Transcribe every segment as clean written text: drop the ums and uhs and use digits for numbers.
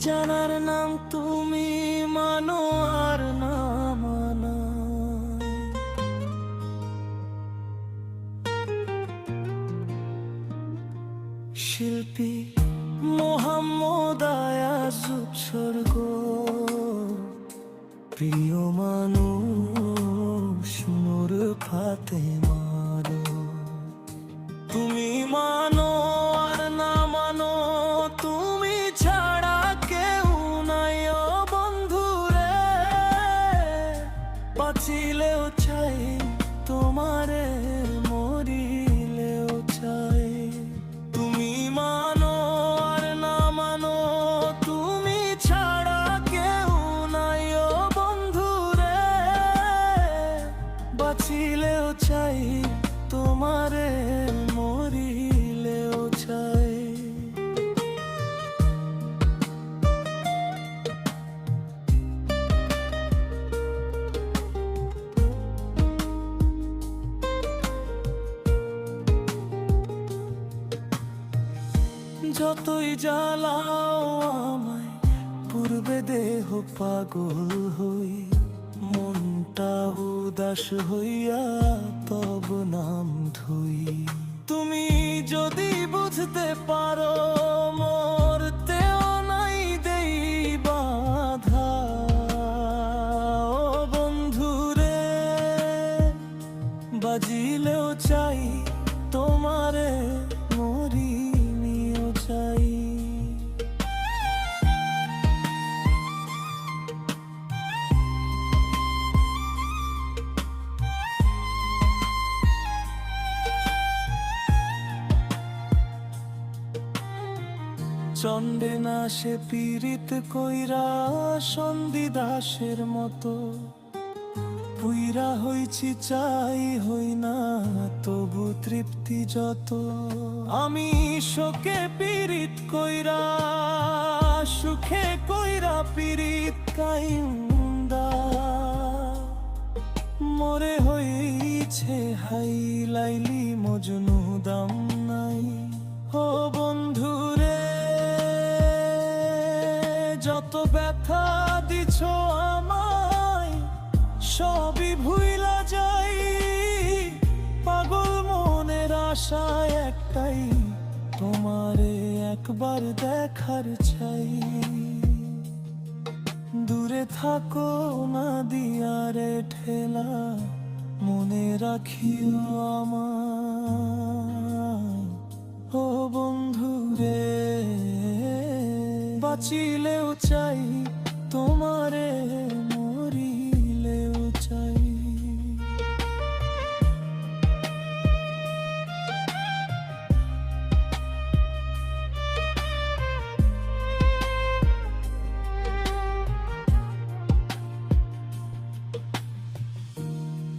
জানার নাম তুমি, মানো আর না মানা। শিল্পী মোহাম্মদ আয়াজুব স্বর্গ, প্রিয় মানুষ নূর ফাতেমার। তুমি মানো আর না মানো, তুমি ছাড়া কেউ নাই ও বন্ধুরে। বাঁচিলেও চাই তোমারে, মরিলেও চাই। তুমি মানো আর না মানো, তুমি ছাড়া কেউ নাই ও বন্ধুরে। বাঁচিলেও চাই তোমারে, মরিলেও চাই। যতই জ্বালাও আমায়, পূর্বে দেহ পাগল হই, মনটা উদাস হইয়া তব নাম ধুই। তুমি যদি বুঝতে পারো, মরতেও নাই দেই বাধা ও বন্ধুরে। বাজিলেও চাই তোমারে, মরিলেও চাই। চণ্ডে না সে পীড়িত কইরা, সন্ধি দাসের মতো পুইরা হইছি চাই হই না তবু তৃপ্তি যত। আমি শোকে পীড়িত কইরা, সুখে কইরা পীড়িত কাইন্দা। মরে হইছে হাই লাইলি মজনু, দাম নাই ও বন্ধুরে। যত ব্যথা দিছ আমায়, সবই ভুইলা যাই। পাগল মনের আশায় একটাই, তোমারে একবার দেখার চাই। দূরে থাকো না দিয়ারে ঠেলা, মনে রাখিও আমায় ও বন্ধুরে। বাঁচিলেও চাই তোমারে, মরিলেও চাই।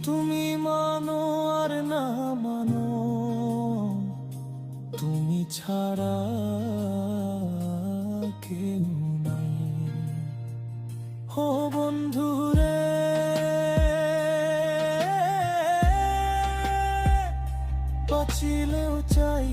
তুমি মানো আর না মানো, তুমি ছাড়া কেউ নাই ও বন্ধুরে। বাঁচিলেও চাই